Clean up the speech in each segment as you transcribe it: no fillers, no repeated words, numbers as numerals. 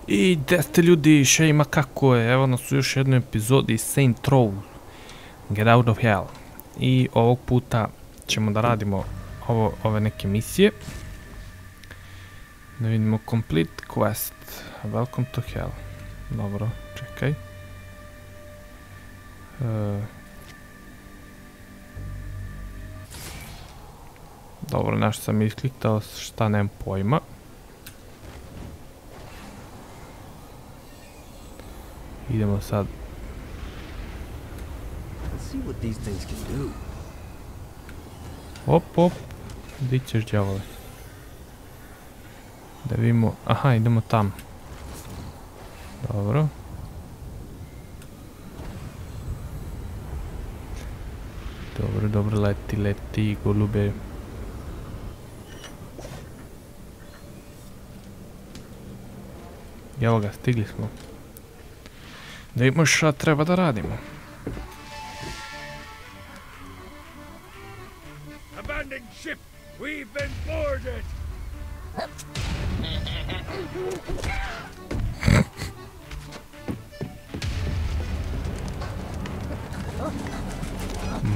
I gdje ste ljudi, šejma kako je, evo nas u još jednoj epizodi Saints Row Get Out of Hell. I ovog puta ćemo da radimo ove neke misije. Da vidimo complete quest, welcome to hell. Dobro, čekaj. Dobro, nešto sam iskliktao, šta nemam pojma. Idemo sad. Op, di ćeš djavole? Da vidimo, aha, idemo tam. Dobro. Dobro, leti, golube. Evo ga, stigli smo. Da vidimo šta treba da radimo. Abandoned ship! We've been boarded!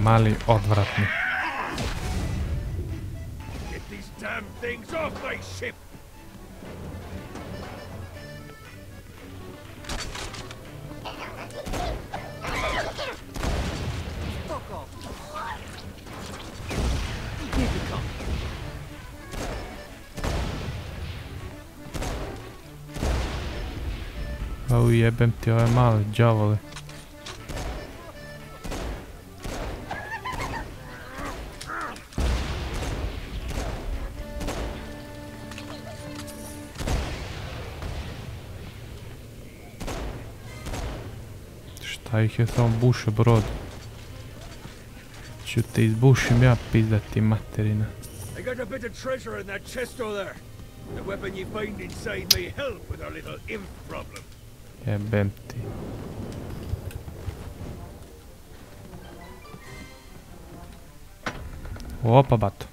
Mali odvratni. Get these damn things off my ship! Au jebem ti ove male džavole. Šta ih je samo buše brod? Ću te izbušim ja, pizdati materina. I got a bit of treasure in that chest over there. The weapon you find inside may help with our little imp problem. Jebem ti. Opa, bato.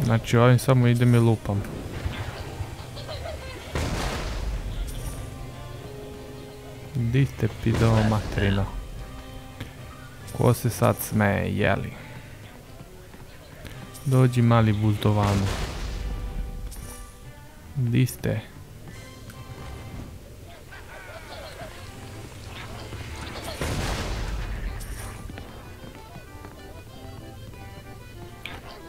Znači ovim samo idem i lupam. Di ste pidovo materina? Ko se sad smeje, jeli? Dođi mali buzdovanu. Di ste?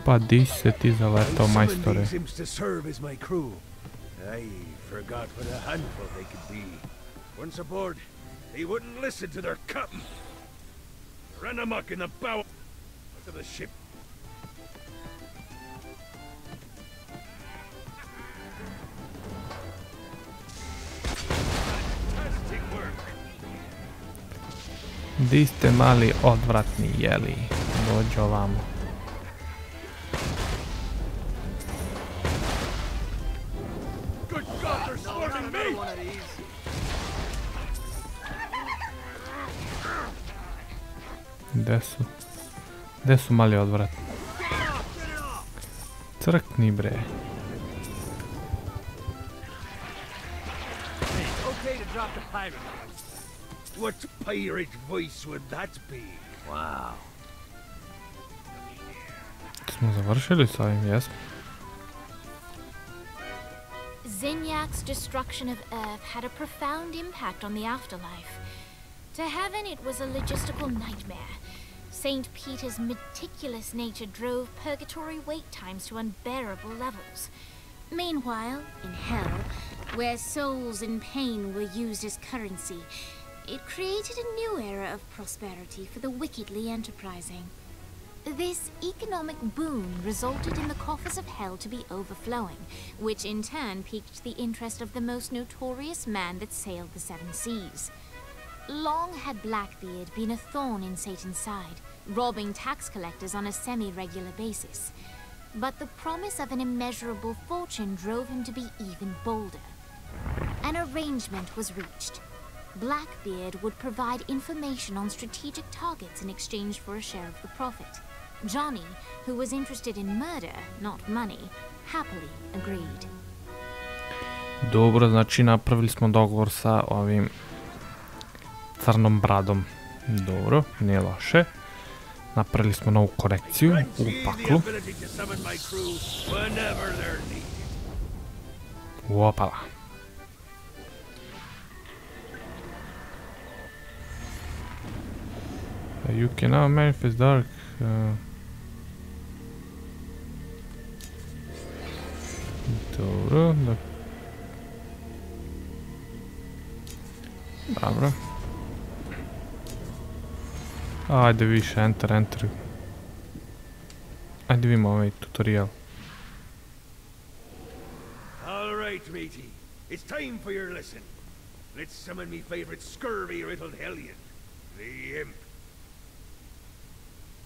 Pa di se ti zaletao, majstore? I forgot what a handful they could be. Once aboard, they wouldn't listen to their captain. Ran amok in the bow of the ship. Fantastic work. Di ste mali odvratni, jeli? Dođi ovamo. Good God, they're swarming me! Gde su mali odvratni? Crkni bre. Okay to drop the pirate voice. What pirate voice would that be? Wow. Smo završili s ovim, jesmo? Zinyak's destruction of Earth had a profound impact on the afterlife. To heaven, it was a logistical nightmare. St. Peter's meticulous nature drove purgatory wait times to unbearable levels. Meanwhile, in hell, where souls in pain were used as currency, it created a new era of prosperity for the wickedly enterprising. This economic boon resulted in the coffers of hell to be overflowing, which in turn piqued the interest of the most notorious man that sailed the seven seas. Long had Blackbeard been a thorn in Satan's side, robbing tax collectors on a semi-regular basis. But the promise of an immeasurable fortune drove him to be even bolder. An arrangement was reached. Blackbeard would provide information on strategic targets in exchange for a share of the profit. Johnny, who was interested in murder, not money, happily agreed. Dobro, znači napravili smo dogovor sa ovim crnom bradom. Dobro, nije loše. Napravili smo novu korekciju u paklu. Opala. You can now manifest dark. Dobro, da. Dobro. Ajde više, enter. Ajde vidimo ovaj tutorial. All right, matey. It's time for your lesson. Let's summon me favorite scurvy-riddled hellion, the Imp.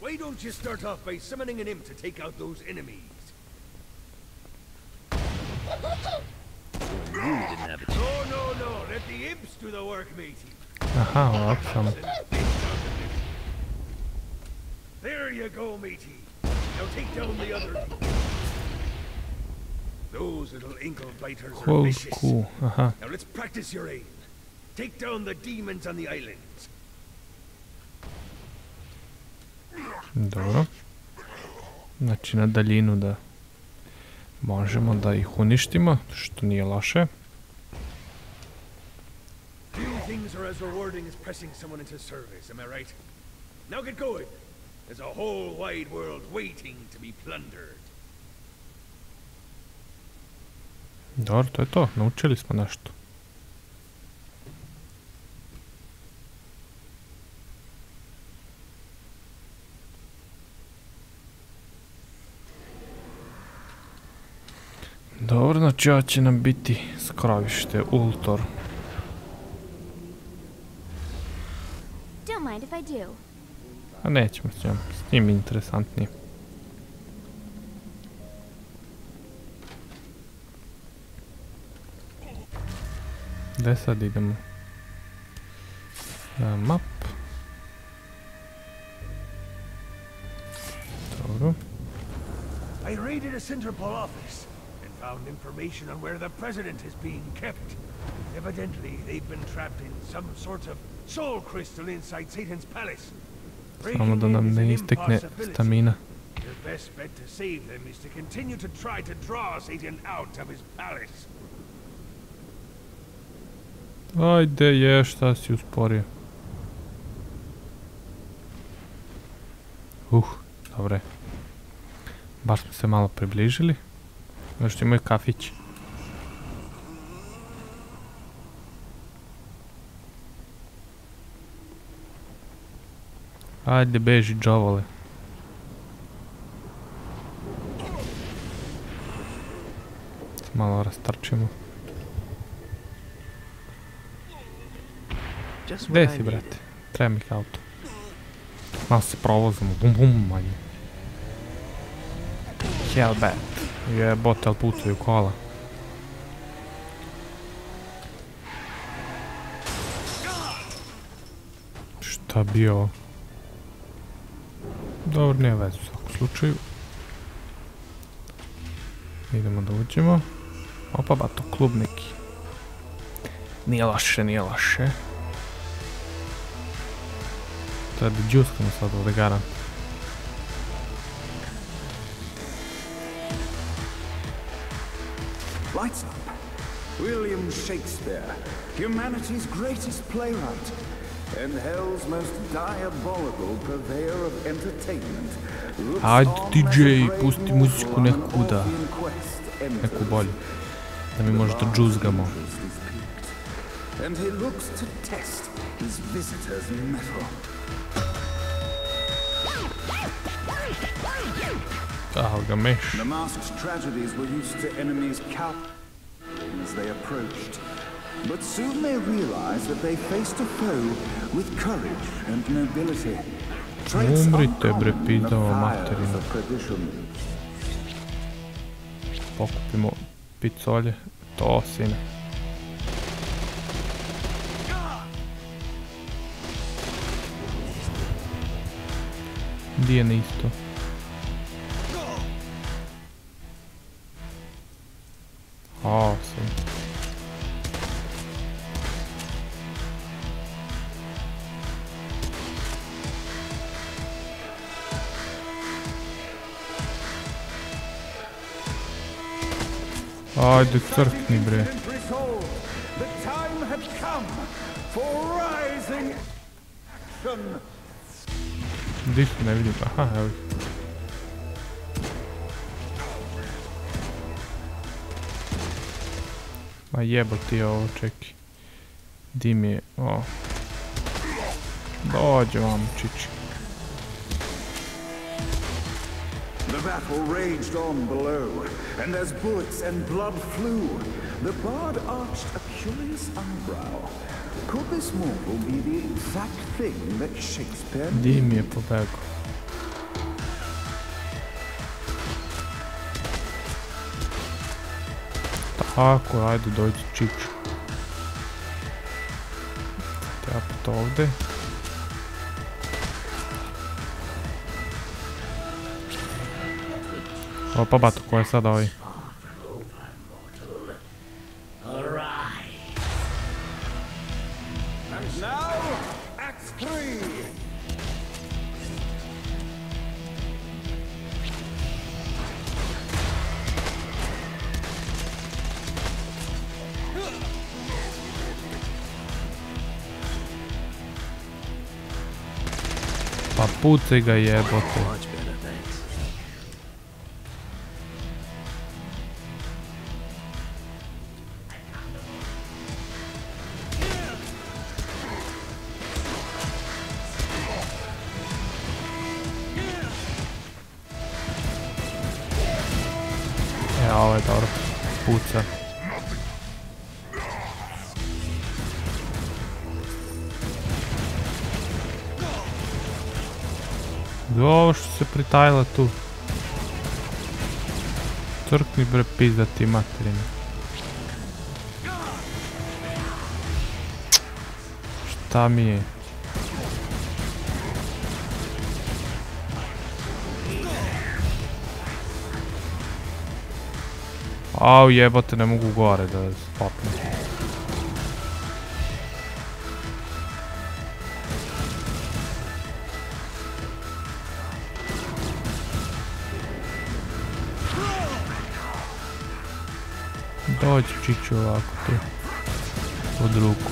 Why don't you start off by summoning an imp to take out those enemies? No. Let the imps do the work, matey. Aha, ovako samo. There you go, matey. Now take down the other. Those little inkle biters are vicious. Cool. Aha. Now let's practice your aim. Take down the demons on the islands. Dobro. Znači na daljinu da možemo da ih uništimo, što nije loše. Few things are as rewarding as pressing someone into service, am I right? Now get going. There's a whole wide world waiting to be plundered. Dobro, to je to. Naučili smo nešto. Dobro, znači ovo će nam biti skrovište, Ultor. Don't mind if I do. A nećemo s njim interesantnije. Gde sad idemo? Na map. Dobro. I raided a Centerpol office and found information on where the president is being kept. Evidently, they've been trapped in some sort of soul crystal inside Satan's palace. Samo da nam ne istekne stamina. Your best bet to save them is to continue to try to draw Satan out of his palace. Ajde šta si usporio. Dobre. Baš smo se malo približili. Još imaju kafić. Ajde beži džavole. Malo rastrčimo. Gdje si, brate? Treba mi auto. Malo se provozimo. Bum manje. Hellbat. Jebote, ali pucaju kola. Šta bi ovo? Dobro, nije veze u svakom slučaju. Idemo da uđemo. Opa, bato, klub neki. Nije loše. To je da džuskamo sad ovdje garant. Lights up. William Shakespeare, humanity's greatest playwright, and hell's most diabolical purveyor of entertainment. Ajde DJ, pusti muziku neku da. Neku bolju. Da mi možda džuzgamo. And he looks to test his visitor's mettle. Gilgamesh. The masked tragedies were used to enemies' cow as they approached. But soon they realized that they faced a foe with courage and nobility. Umrite bre, pidao materinu. Pokupimo picolje. To sine. Di je isto? Awesome. Ajde, crkni bre. Di su, ne vidim, aha, evo ih. Ma jebo ti ovo, čeki. Di mi je, o. Dođe vam, čiči. The battle raged on below, and as bullets and blood flew, the bard arched a curious eyebrow. Could this mortal be the exact thing that Shakespeare... Di mi je pobegao. Tako, ajde dođi čiču. Tjapit ovdje. Opa bato, ko je sad ovaj? Pa pucaj ga jebote. Ovo je dobro. Puca. Ovo što se pritajila tu. Crkni bre pizdati materine. Šta mi je? Au jebote, ne mogu gore da popnem. Dođi čiću ovako tu. Pod ruku.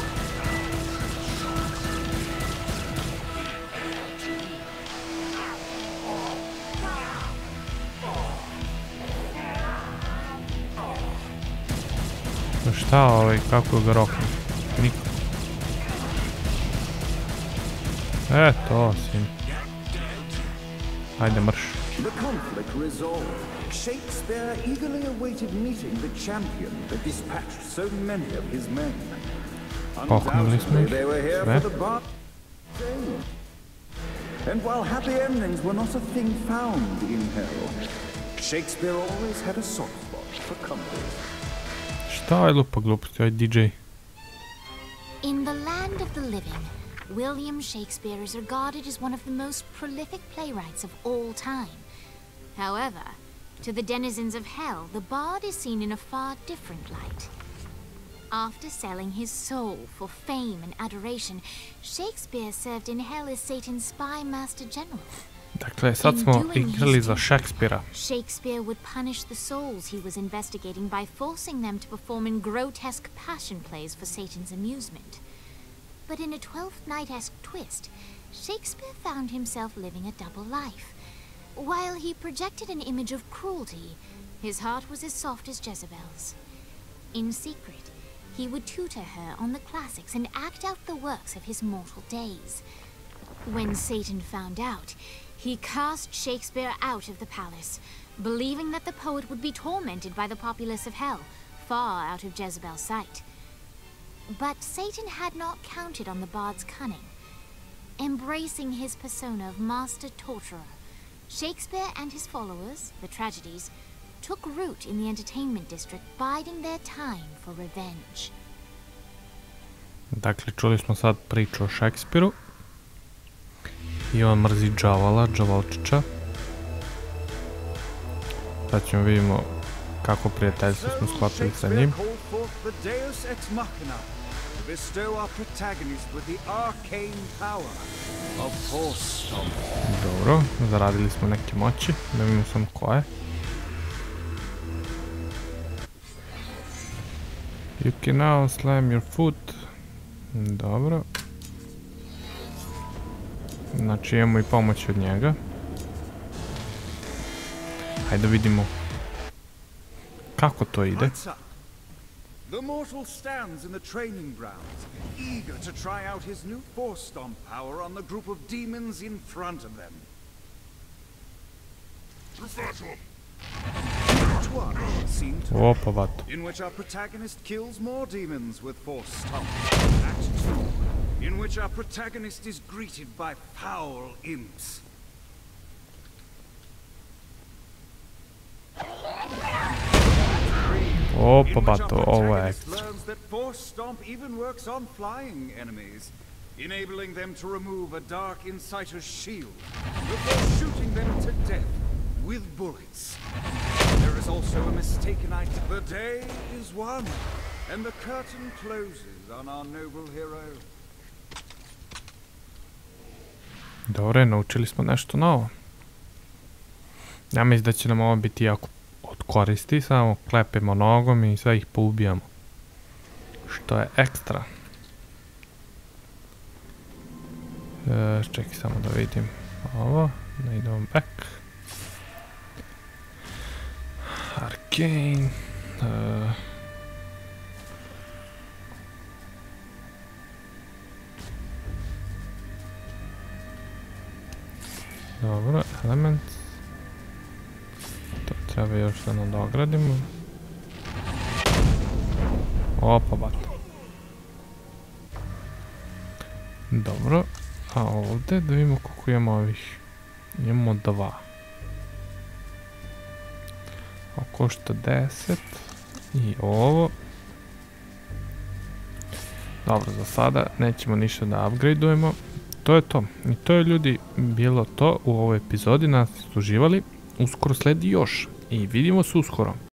Šta ovaj, kako ga roknu? Nikako. To, sin. Ajde, mrš. The conflict resolved, Shakespeare eagerly awaited meeting the champion that dispatched so many of his men. Undoubtedly, they were here for the bar. And while happy endings were not a thing found in hell, Shakespeare always had a soft spot for comedy. Šta je lupa gluposti, aj DJ? In the land of the living, William Shakespeare is regarded as one of the most prolific playwrights of all time. However, to the denizens of hell, the bard is seen in a far different light. After selling his soul for fame and adoration, Shakespeare served in hell as Satan's spy master general. Dakle, sad smo igrali za Shakespearea. Shakespeare would punish the souls he was investigating by forcing them to perform in grotesque passion plays for Satan's amusement. But in a Twelfth Night-esque twist, Shakespeare found himself living a double life. While he projected an image of cruelty, his heart was as soft as Jezebel's. In secret, he would tutor her on the classics and act out the works of his mortal days. When Satan found out, he cast Shakespeare out of the palace, believing that the poet would be tormented by the populace of hell, far out of Jezebel's sight. But Satan had not counted on the bard's cunning. Embracing his persona of master torturer, Shakespeare and his followers, the tragedies, took root in the entertainment district, biding their time for revenge. Dakle, čuli smo sad priču o Shakespeareu. I on mrzi džavala, džavalčića. Sad ćemo vidimo kako prijateljstvo smo sklopili sa njim. Dobro, zaradili smo neke moći, da vidimo sam koje. You can now slam your foot. Dobro. Znači imamo i pomoć od njega. Hajde vidimo kako to ide. The mortal stands in the training grounds, eager to try out his new force stomp power on the group of demons in front of them. Act 1 seemed to Opa, vato. in which our protagonist kills more demons with force stomp. Act 2, in which our protagonist is greeted by foul imps. Opa, bato, ovo je ekstra. Learns that force stomp even works on flying enemies, enabling them to remove a dark inciter's shield before shooting them to death with bullets. There is also a mistaken idea. The day is won, and the curtain closes on our noble hero. Dobro, naučili smo nešto novo. Ja mislim da će nam ovo biti jako od koristi, samo klepimo nogom i sve ih poubijamo. Što je ekstra. Čekaj samo da vidim ovo, da idemo back. Arcane. Dobro, elements. To treba još da nadogradimo. Opa, bato. Dobro, a ovdje da vidimo koliko imamo ovih. Imamo 2. Ovo košta 10. I ovo. Dobro, za sada nećemo ništa da upgradeujemo. To je to. I to je, ljudi, bilo to u ovoj epizodi. Nas ste uživali. Uskoro sledi još. I vidimo se uskoro.